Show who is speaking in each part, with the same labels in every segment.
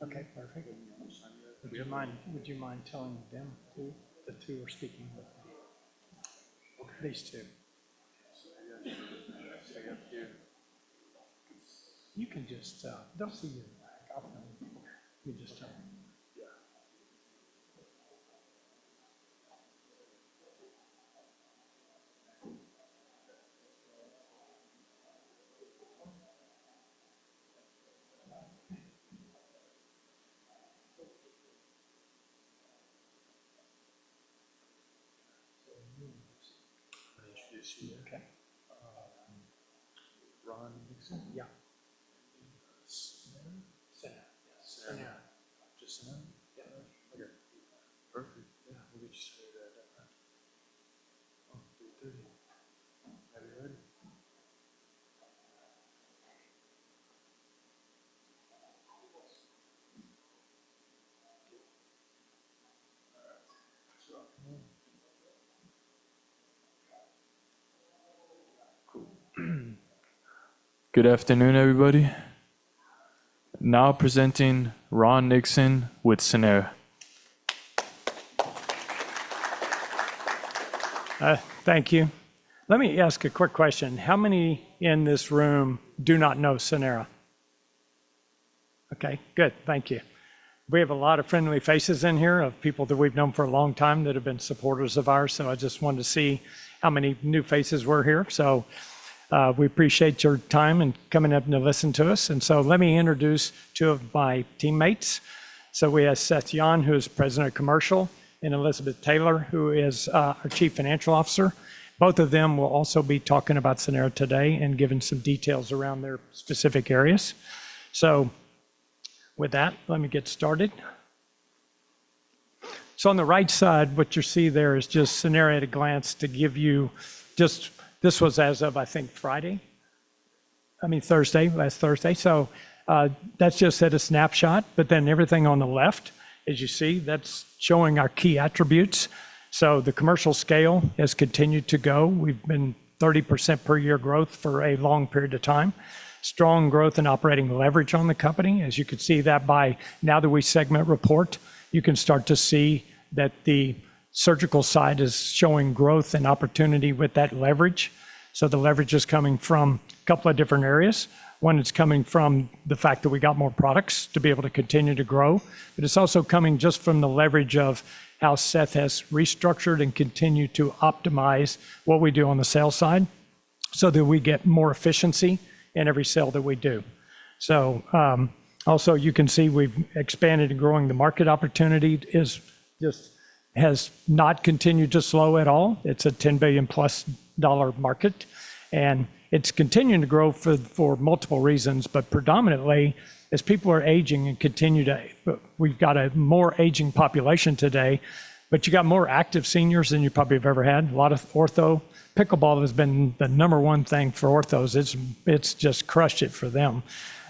Speaker 1: Okay, perfect. Would you mind telling them too? The two are speaking with me. Okay. These two. You can just, they'll see you back. I'll film you. You just tell them. Okay. Ron Nixon? Yeah. Sanara. Just Sanara? Yeah. Okay. Perfect. Yeah, we'll get you started at that time. Oh, 3:30. Have you ready?
Speaker 2: Good afternoon, everybody. Now presenting Ron Nixon with Sanara.
Speaker 1: Thank you. Let me ask a quick question. How many in this room do not know Sanara? Okay, good. Thank you. We have a lot of friendly faces in here of people that we've known for a long time that have been supporters of ours. So I just wanted to see how many new faces were here. So we appreciate your time and coming up to listen to us. And so let me introduce two of my teammates. So we have Seth Yan, who is President of Commercial, and Elizabeth Taylor, who is our Chief Financial Officer. Both of them will also be talking about Sanara today and giving some details around their specific areas. So with that, let me get started. So on the right side, what you see there is just Sanara at a glance to give you just, this was as of, I think, last Thursday. So that's just at a snapshot, but then everything on the left, as you see, that's showing our key attributes. So the commercial scale has continued to go. We've been 30% per year growth for a long period of time. Strong growth and operating leverage on the company. As you can see that by now that we segment report, you can start to see that the surgical side is showing growth and opportunity with that leverage. So the leverage is coming from a couple of different areas. One, it's coming from the fact that we got more products to be able to continue to grow, but it's also coming just from the leverage of how Seth has restructured and continued to optimize what we do on the sales side so that we get more efficiency in every sale that we do. So also you can see we've expanded and growing the market opportunity has not continued to slow at all. It's a $10 billion plus market, and it's continuing to grow for multiple reasons, but predominantly as people are aging and we've got a more aging population today, but you got more active seniors than you probably have ever had. A lot of ortho. Pickleball has been the number one thing for orthos. It's just crushed it for them.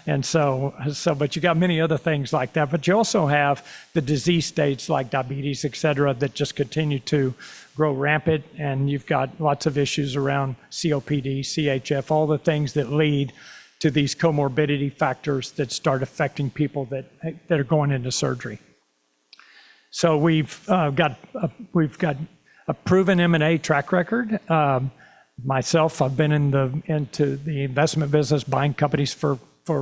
Speaker 1: And so, but you got many other things like that, but you also have the disease states like diabetes, et cetera, that just continue to grow rampant. And you've got lots of issues around COPD, CHF, all the things that lead to these comorbidity factors that start affecting people that are going into surgery. So we've got a proven M&A track record. Myself, I've been into the investment business, buying companies for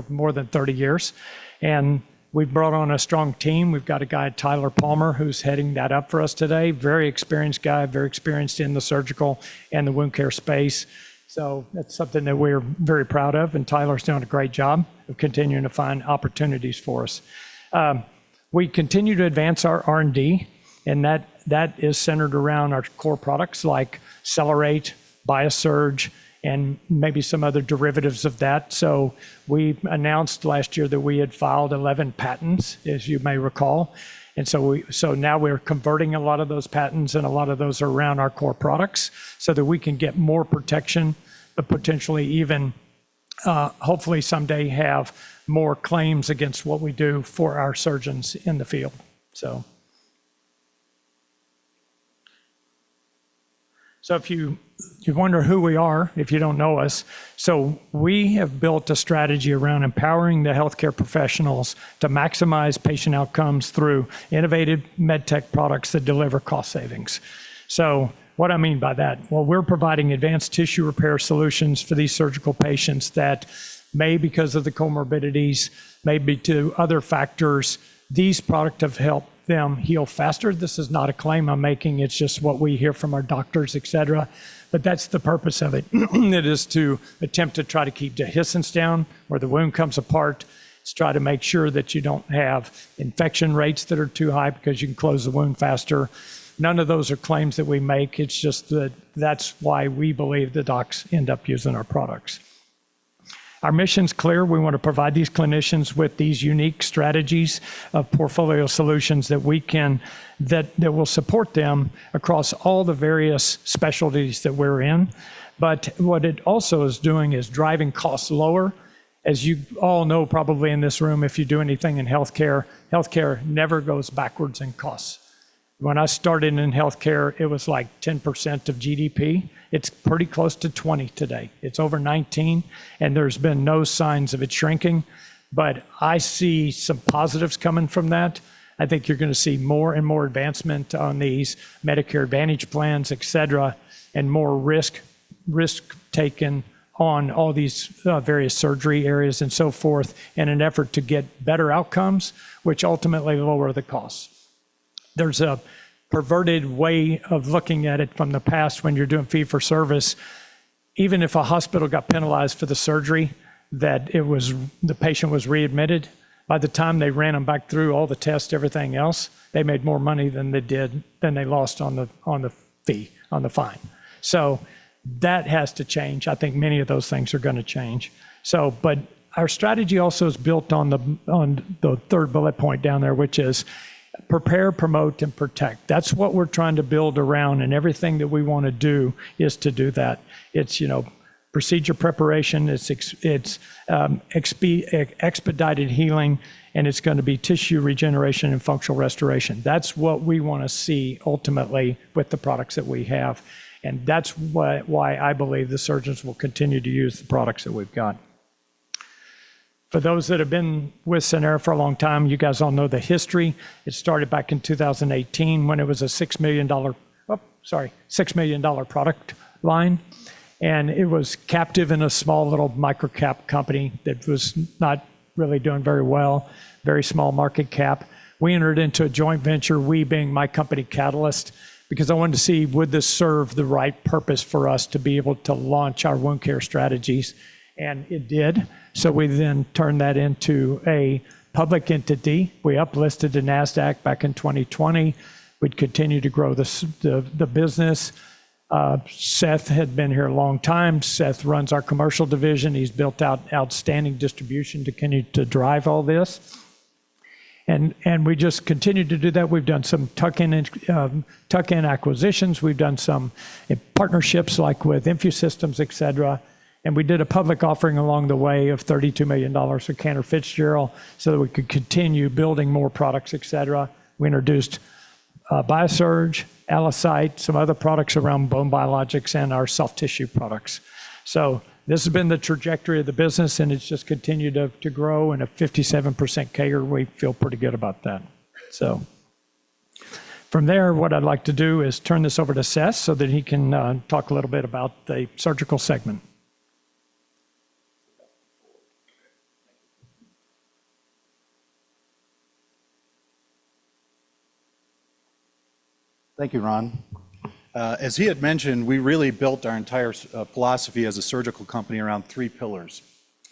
Speaker 1: more than 30 years. And we've brought on a strong team. We've got a guy, Tyler Palmer, who's heading that up for us today. Very experienced guy, very experienced in the surgical and the wound care space. So that's something that we're very proud of. And Tyler's doing a great job of continuing to find opportunities for us. We continue to advance our R&D, and that is centered around our core products like CellerateRX, BIASURGE, and maybe some other derivatives of that. So we announced last year that we had filed 11 patents, as you may recall. And so now we're converting a lot of those patents, and a lot of those are around our core products so that we can get more protection, but potentially even hopefully someday have more claims against what we do for our surgeons in the field. So if you wonder who we are, if you don't know us, so we have built a strategy around empowering the healthcare professionals to maximize patient outcomes through innovative medtech products that deliver cost savings. So what I mean by that, well, we're providing advanced tissue repair solutions for these surgical patients that may, because of the comorbidities, maybe to other factors, these products have helped them heal faster. This is not a claim I'm making. It's just what we hear from our doctors, et cetera. But that's the purpose of it. It is to attempt to try to keep dehiscence down where the wound comes apart. It's try to make sure that you don't have infection rates that are too high because you can close the wound faster. None of those are claims that we make. It's just that that's why we believe the docs end up using our products. Our mission's clear. We want to provide these clinicians with these unique strategies of portfolio solutions that we can, that will support them across all the various specialties that we're in. But what it also is doing is driving costs lower. As you all know probably in this room, if you do anything in healthcare, healthcare never goes backwards in costs. When I started in healthcare, it was like 10% of GDP. It's pretty close to 20 today. It's over 19, and there's been no signs of it shrinking. But I see some positives coming from that. I think you're going to see more and more advancement on these Medicare Advantage plans, et cetera, and more risk taken on all these various surgery areas and so forth in an effort to get better outcomes, which ultimately lower the costs. There's a perverted way of looking at it from the past when you're doing fee for service. Even if a hospital got penalized for the surgery, that the patient was readmitted, by the time they ran them back through all the tests, everything else, they made more money than they lost on the fee, on the fine. So that has to change. I think many of those things are going to change. So, but our strategy also is built on the third bullet point down there, which is prepare, promote, and protect. That's what we're trying to build around, and everything that we want to do is to do that. It's, procedure preparation, it's expedited healing, and it's going to be tissue regeneration and functional restoration. That's what we want to see ultimately with the products that we have, and that's why I believe the surgeons will continue to use the products that we've got. For those that have been with Sanara for a long time, you guys all know the history. It started back in 2018 when it was a $6 million product line. And it was captive in a small little microcap company that was not really doing very well, very small market cap. We entered into a joint venture, we being my company Catalyst, because I wanted to see, would this serve the right purpose for us to be able to launch our wound care strategies? And it did. So we then turned that into a public entity. We uplisted to NASDAQ back in 2020. We'd continue to grow the business. Seth had been here a long time. Seth runs our commercial division. He's built out outstanding distribution to continue to drive all this. And we just continue to do that. We've done some tuck-in acquisitions. We've done some partnerships like with InfuSystems, et cetera. And we did a public offering along the way of $32 million for Cantor Fitzgerald so that we could continue building more products, et cetera. We introduced BIASURGE, ALLOCYTE, some other products around bone biologics, and our soft tissue products. So this has been the trajectory of the business, and it's just continued to grow, and a 57% CAGR. We feel pretty good about that. So from there, what I'd like to do is turn this over to Seth so that he can talk a little bit about the surgical segment.
Speaker 3: Thank you, Ron. As he had mentioned, we really built our entire philosophy as a surgical company around 3 pillars.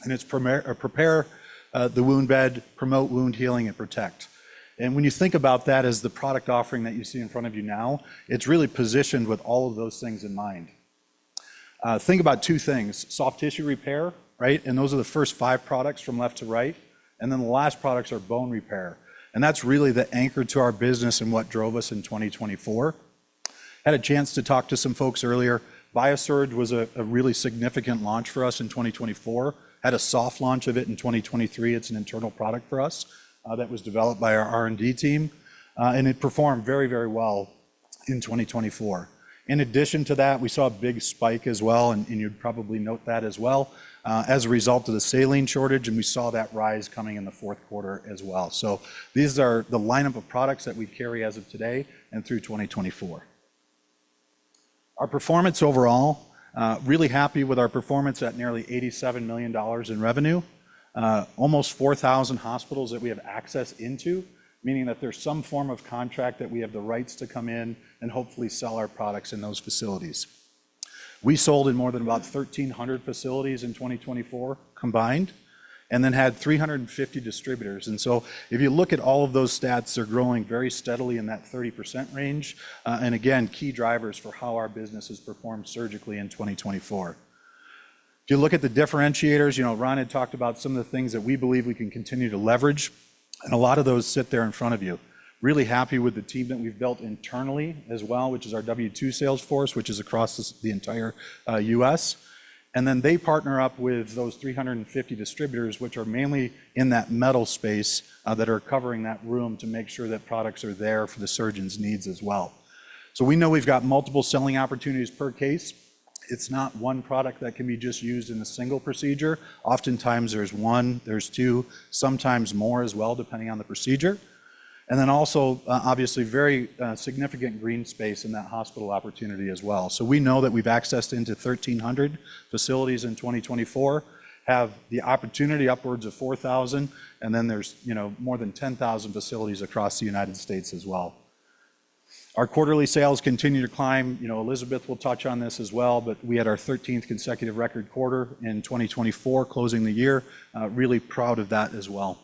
Speaker 3: And it's prepare the wound bed, promote wound healing, and protect. And when you think about that as the product offering that you see in front of you now, it's really positioned with all of those things in mind. Think about 2 things: soft tissue repair, right? And those are the first 5 products from left to right. And then the last products are bone repair. And that's really the anchor to our business and what drove us in 2024. Had a chance to talk to some folks earlier. BIASURGE was a really significant launch for us in 2024. Had a soft launch of it in 2023. It's an internal product for us that was developed by our R&D team. And it performed very, very well in 2024. In addition to that, we saw a big spike as well, and you'd probably note that as well, as a result of the saline shortage, and we saw that rise coming in the fourth quarter as well. So these are the lineup of products that we carry as of today and through 2024. Our performance overall, really happy with our performance at nearly $87 million in revenue. Almost 4,000 hospitals that we have access into, meaning that there's some form of contract that we have the rights to come in and hopefully sell our products in those facilities. We sold in more than about 1,300 facilities in 2024 combined, and then had 350 distributors. And so if you look at all of those stats, they're growing very steadily in that 30% range. And again, key drivers for how our business has performed surgically in 2024. If you look at the differentiators, Ron had talked about some of the things that we believe we can continue to leverage, and a lot of those sit there in front of you. Really happy with the team that we've built internally as well, which is our W2 sales force, which is across the entire US. And then they partner up with those 350 distributors, which are mainly in that metal space that are covering that room to make sure that products are there for the surgeon's needs as well. So we know we've got multiple selling opportunities per case. It's not one product that can be just used in a single procedure. Oftentimes there's one, there's two, sometimes more as well, depending on the procedure. And then also, obviously, very significant green space in that hospital opportunity as well. So we know that we've accessed into 1,300 facilities in 2024, have the opportunity upwards of 4,000, and then there's more than 10,000 facilities across the United States as well. Our quarterly sales continue to climb. Elizabeth will touch on this as well, but we had our 13th consecutive record quarter in 2024, closing the year. Really proud of that as well.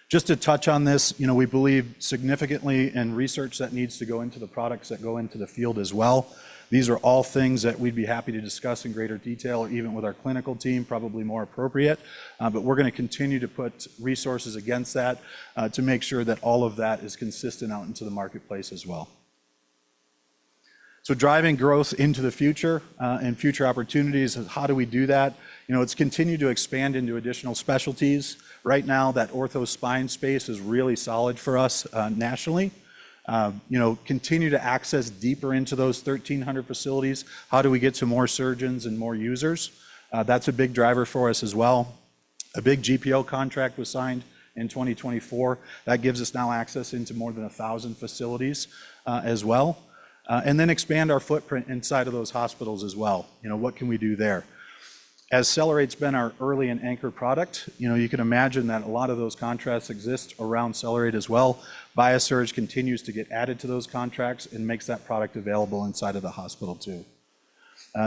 Speaker 3: Just to touch on this, we believe significantly in research that needs to go into the products that go into the field as well. These are all things that we'd be happy to discuss in greater detail, or even with our clinical team, probably more appropriate. But we're going to continue to put resources against that to make sure that all of that is consistent out into the marketplace as well. So driving growth into the future and future opportunities, how do we do that? It's continued to expand into additional specialties. Right now, that ortho spine space is really solid for us nationally. Continue to access deeper into those 1,300 facilities. How do we get to more surgeons and more users? That's a big driver for us as well. A big GPO contract was signed in 2024. That gives us now access into more than 1,000 facilities as well. And then expand our footprint inside of those hospitals as well. What can we do there? As Cellerate's been our early and anchor product, you can imagine that a lot of those contracts exist around Cellerate as well. BIASURGE continues to get added to those contracts and makes that product available inside of the hospital too.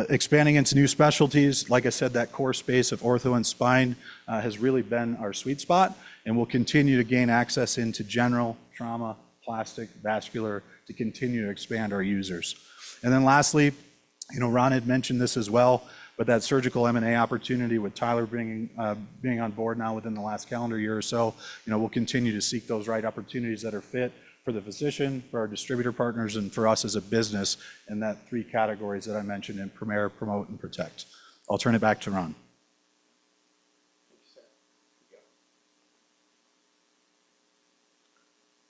Speaker 3: Expanding into new specialties, like I said, that core space of ortho and spine has really been our sweet spot, and we'll continue to gain access into general, trauma, plastic, vascular, to continue to expand our users. And then lastly, Ron had mentioned this as well, but that surgical M&A opportunity with Tyler being on board now within the last calendar year or so, we'll continue to seek those right opportunities that are fit for the physician, for our distributor partners, and for us as a business in that three categories that I mentioned in Premier, Promote, and Protect. I'll turn it back to Ron.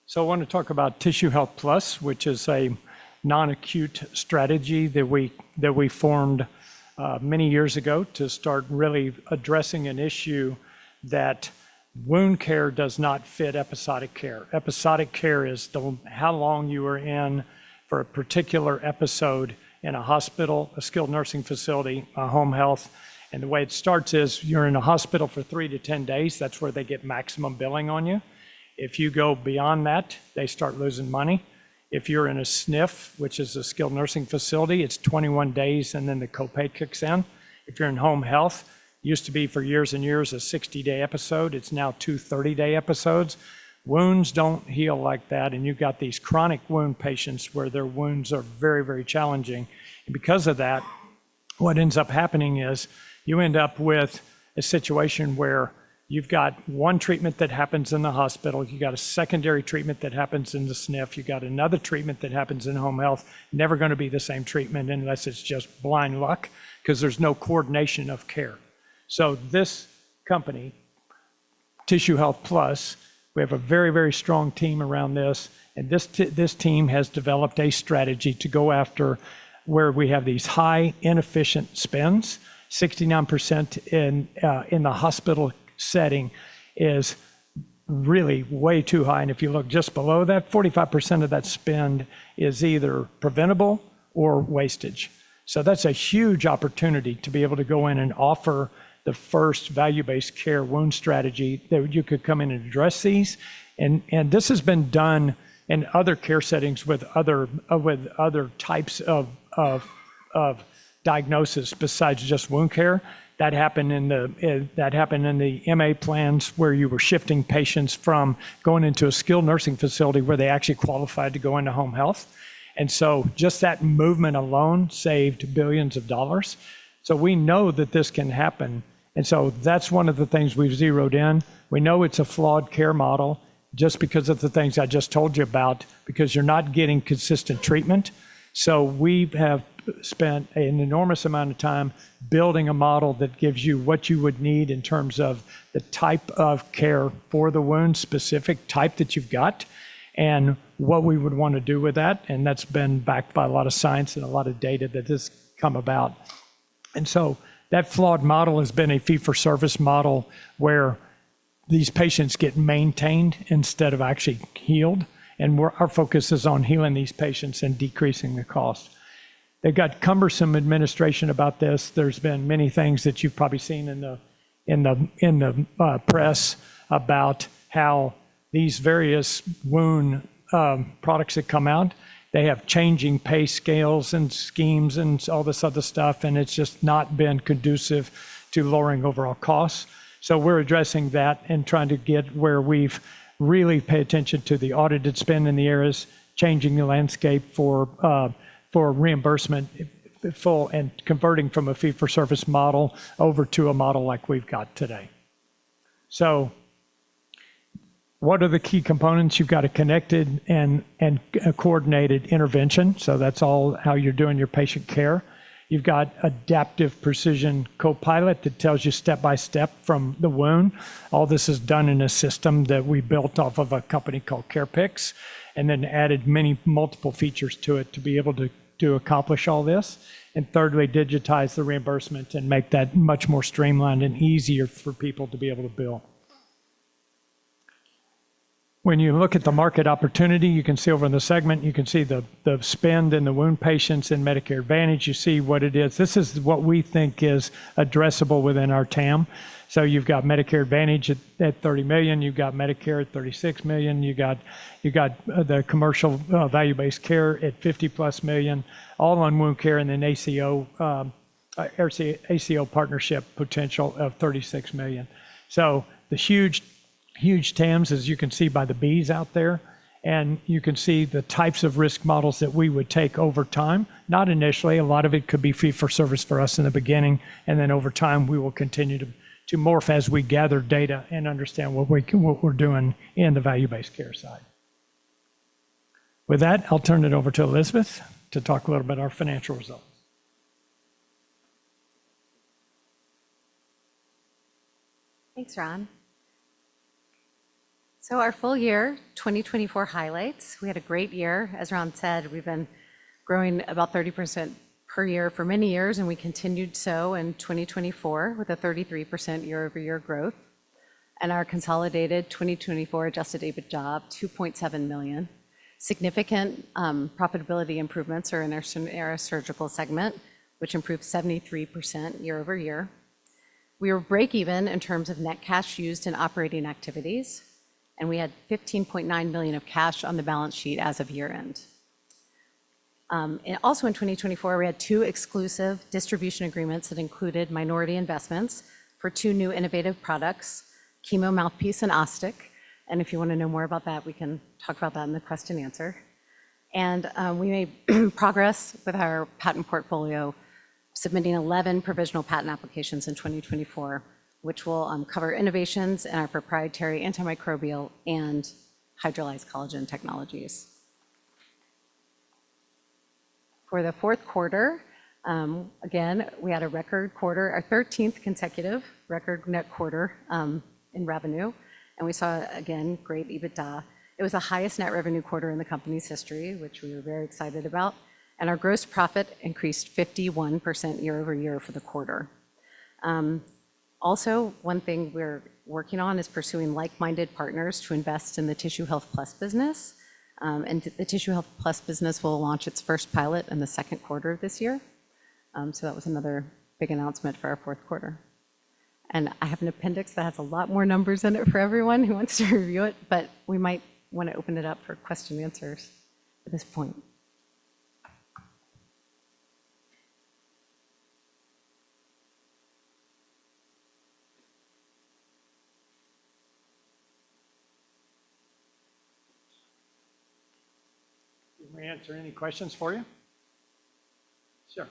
Speaker 1: So I want to talk about Tissue Health Plus, which is a non-acute strategy that we formed many years ago to start really addressing an issue that wound care does not fit episodic care. Episodic care is how long you are in for a particular episode in a hospital, a skilled nursing facility, a home health. And the way it starts is you're in a hospital for 3 to 10 days. That's where they get maximum billing on you. If you go beyond that, they start losing money. If you're in a SNF, which is a skilled nursing facility, it's 21 days and then the copay kicks in. If you're in home health, used to be for years and years a 60-day episode. It's now 2 30-day episodes. Wounds don't heal like that, and you've got these chronic wound patients where their wounds are very, very challenging. And because of that, what ends up happening is you end up with a situation where you've got one treatment that happens in the hospital, you got a secondary treatment that happens in the SNF, you got another treatment that happens in home health, never going to be the same treatment unless it's just blind luck, because there's no coordination of care. So this company, Tissue Health Plus, We have a very, very strong team around this, and this team has developed a strategy to go after where we have these high inefficient spends. 69% in the hospital setting is really way too high. And if you look just below that, 45% of that spend is either preventable or wastage. So that's a huge opportunity to be able to go in and offer the first value-based care wound strategy that you could come in and address these. And this has been done in other care settings with other types of diagnosis besides just wound care. That happened in the MA plans where you were shifting patients from going into a skilled nursing facility where they actually qualified to go into home health. And so just that movement alone saved billions of dollars. So we know that this can happen. And so that's one of the things we've zeroed in. We know it's a flawed care model just because of the things I just told you about, because you're not getting consistent treatment. So we have spent an enormous amount of time building a model that gives you what you would need in terms of the type of care for the wound, specific type that you've got, and what we would want to do with that. And that's been backed by a lot of science and a lot of data that has come about. And so that flawed model has been a fee-for-service model where these patients get maintained instead of actually healed. And our focus is on healing these patients and decreasing the cost. They've got cumbersome administration about this. There's been many things that you've probably seen in the press about how these various wound products that come out, they have changing pay scales and schemes and all this other stuff, and it's just not been conducive to lowering overall costs. So we're addressing that and trying to get where we've really paid attention to the audited spend in the areas, changing the landscape for reimbursement full and converting from a fee-for-service model over to a model like we've got today. So what are the key components? You've got a connected and a coordinated intervention. So that's all how you're doing your patient care. You've got adaptive precision co-pilot that tells you step by step from the wound. All this is done in a system that we built off of a company called CarePix, and then added multiple features to it to be able to accomplish all this. And thirdly, digitize the reimbursement and make that much more streamlined and easier for people to be able to bill. When you look at the market opportunity, you can see over in the segment, you can see the spend in the wound patients in Medicare Advantage. You see what it is. This is what we think is addressable within our TAM. So you've got Medicare Advantage at 30 million, you've got Medicare at 36 million, you got the commercial value-based care at 50 plus million, all on wound care, and then ACO partnership potential of 36 million. So the huge TAMs, as you can see by the Bs out there, and you can see the types of risk models that we would take over time. Not initially, a lot of it could be fee for service for us in the beginning, and then over time we will continue to morph as we gather data and understand what we're doing in the value-based care side. With that, I'll turn it over to Elizabeth to talk a little bit about our financial results.
Speaker 4: Thanks, Ron. So our full year 2024 highlights, we had a great year. As Ron said, we've been growing about 30% per year for many years, and we continued so in 2024 with a 33% year-over-year growth. And our consolidated 2024 adjusted EBITDA of $2.7 million. Significant profitability improvements are in our surgical segment, which improved 73% year-over-year. We were break even in terms of net cash used in operating activities, and we had $15.9 million of cash on the balance sheet as of year end. And also in 2024, we had 2 exclusive distribution agreements that included minority investments for 2 new innovative products, Chemo Mouthpiece and OSTIC. And if you want to know more about that, we can talk about that in the question and answer. And we made progress with our patent portfolio, submitting 11 provisional patent applications in 2024, which will cover innovations in our proprietary antimicrobial and hydrolyzed collagen technologies. For the fourth quarter, again, we had a record quarter, our 13th consecutive record net quarter in revenue, and we saw, again, great EBITDA. It was the highest net revenue quarter in the company's history, which we were very excited about, and our gross profit increased 51% year over year for the quarter. Also, one thing we're working on is pursuing like-minded partners to invest in the Tissue Health Plus business. And the Tissue Health Plus business will launch its first pilot in the second quarter of this year. So that was another big announcement for our fourth quarter. And I have an appendix that has a lot more numbers in it for everyone who wants to review it, but we might want to open it up for question and answers at this point.
Speaker 1: Can we answer any questions for you? Sure.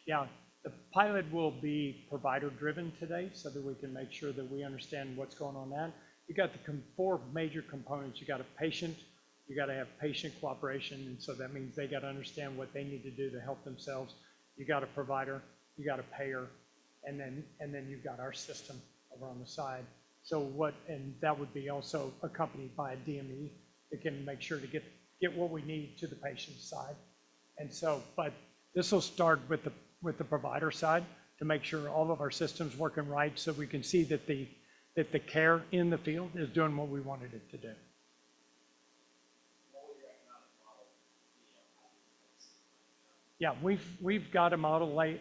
Speaker 1: Yeah, the pilot will be provider-driven today so that we can make sure that we understand what's going on there. You got the four major components. You got a patient, you got to have patient cooperation, and so that means they got to understand what they need to do to help themselves. You got a provider, you got a payer, and then you've got our system over on the side. So and that would be also accompanied by a DME that can make sure to get what we need to the patient's side. And so, but this will start with the provider side to make sure all of our systems working right, so we can see that the care in the field is doing what we wanted it to do. Yeah, we've got a model laid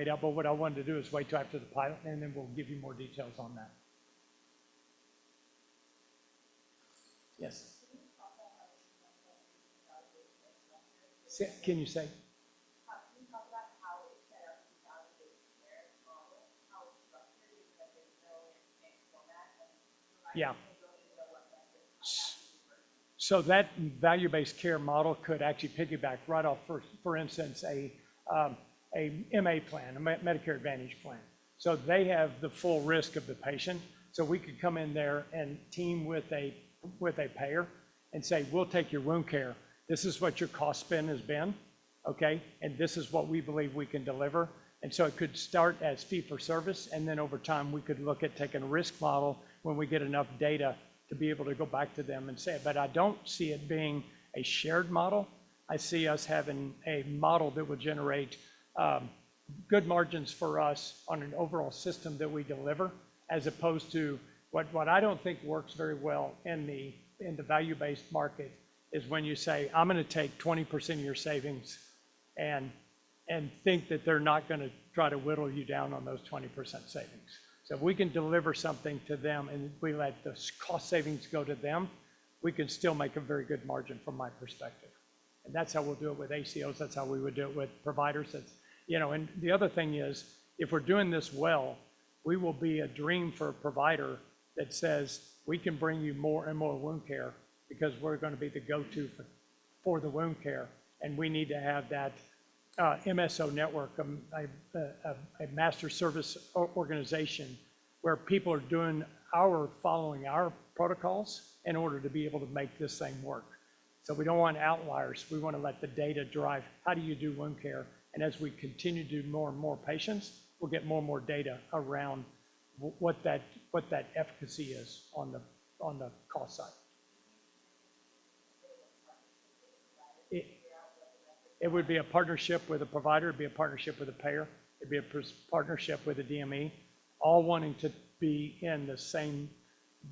Speaker 1: out, but what I wanted to do is wait till after the pilot, and then we'll give you more details on that. Yes. Can you say? Yeah. So that value-based care model could actually piggyback right off, for instance, a MA plan, a Medicare Advantage plan. So they have the full risk of the patient. So we could come in there and team with a payer and say, we'll take your wound care. This is what your cost spend has been, okay? And this is what we believe we can deliver. And so it could start as fee for service, and then over time we could look at taking a risk model when we get enough data to be able to go back to them and say it. But I don't see it being a shared model. I see us having a model that would generate good margins for us on an overall system that we deliver, as opposed to what I don't think works very well in the value-based market is when you say, I'm going to take 20% of your savings and think that they're not going to try to whittle you down on those 20% savings. So if we can deliver something to them and we let the cost savings go to them, we can still make a very good margin from my perspective. And that's how we'll do it with ACOs. That's how we would do it with providers. That's, and the other thing is, if we're doing this well, we will be a dream for a provider that says, we can bring you more and more wound care because we're going to be the go-to for the wound care. And we need to have that MSO network, a master service organization where people are following our protocols in order to be able to make this thing work. So we don't want outliers. We want to let the data drive how do you do wound care. And as we continue to do more and more patients, we'll get more and more data around what that efficacy is on the cost side. It would be a partnership with a provider, it'd be a partnership with a payer, it'd be a partnership with a DME, all wanting to be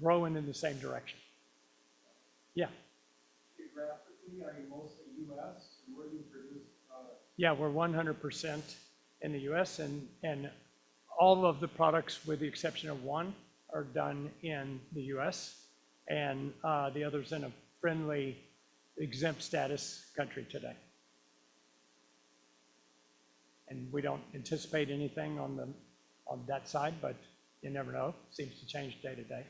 Speaker 1: rowing in the same direction. Yeah.
Speaker 5: Geographically, are you mostly U.S.? Where do you produce products?
Speaker 1: Yeah, we're 100% in the U.S. and all of the products, with the exception of one, are done in the U.S. and the others in a friendly exempt status country today. And we don't anticipate anything on that side, but you never know. It seems to change day to day.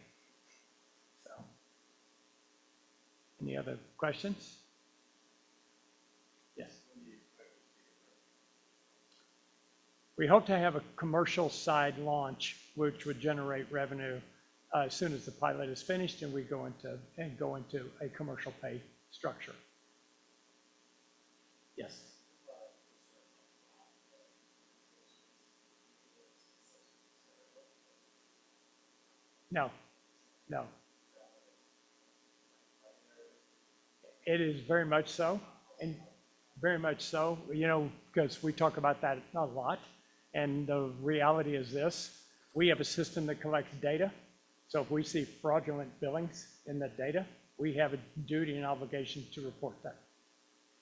Speaker 1: So, any other questions? Yes. We hope to have a commercial side launch, which would generate revenue as soon as the pilot is finished and we go into a commercial pay structure. Yes. No, no. It is very much so, and very much so, because we talk about that a lot. And the reality is this, we have a system that collects data. So if we see fraudulent billings in the data, we have a duty and obligation to report that.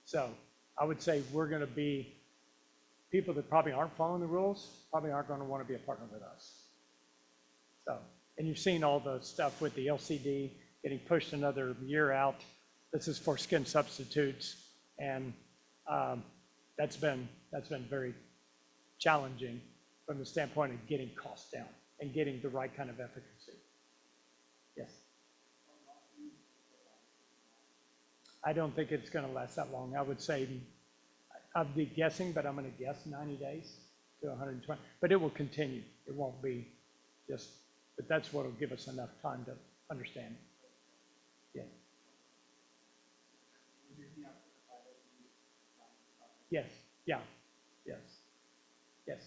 Speaker 1: So I would say we're going to be, people that probably aren't following the rules probably aren't going to want to be a partner with us. So, and you've seen all the stuff with the LCD getting pushed another year out. This is for skin substitutes, and that's been very challenging from the standpoint of getting costs down and getting the right kind of efficacy. Yes. I don't think it's going to last that long. I would say, I'd be guessing, but I'm going to guess 90 days to 120. But it will continue. It won't be just, but that's what will give us enough time to understand. Yeah. Yes. Yeah. Yes. Yes.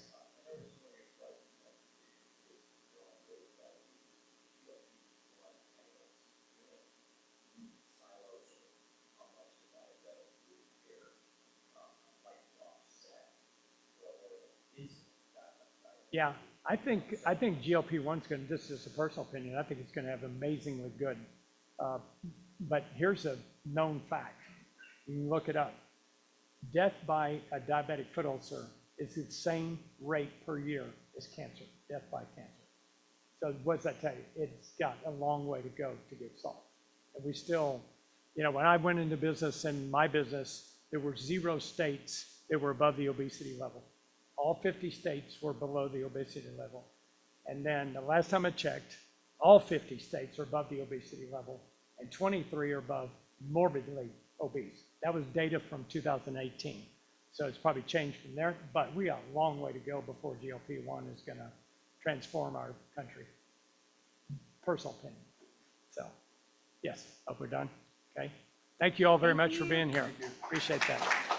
Speaker 1: Yeah, I think GLP-1 is going to, this is a personal opinion, I think it's going to have amazingly good. But here's a known fact. You can look it up. Death by a diabetic foot ulcer is the same rate per year as cancer, death by cancer. So what does that tell you? It's got a long way to go to get solved. And we still, when I went into business, in my business, there were 0 states that were above the obesity level. All 50 states were below the obesity level. And then the last time I checked, all 50 states are above the obesity level, and 23 are above morbidly obese. That was data from 2018. So it's probably changed from there, but we got a long way to go before GLP-1 is going to transform our country. Personal opinion. So, yes, hope we're done. Okay. Thank you all very much for being here. Appreciate that.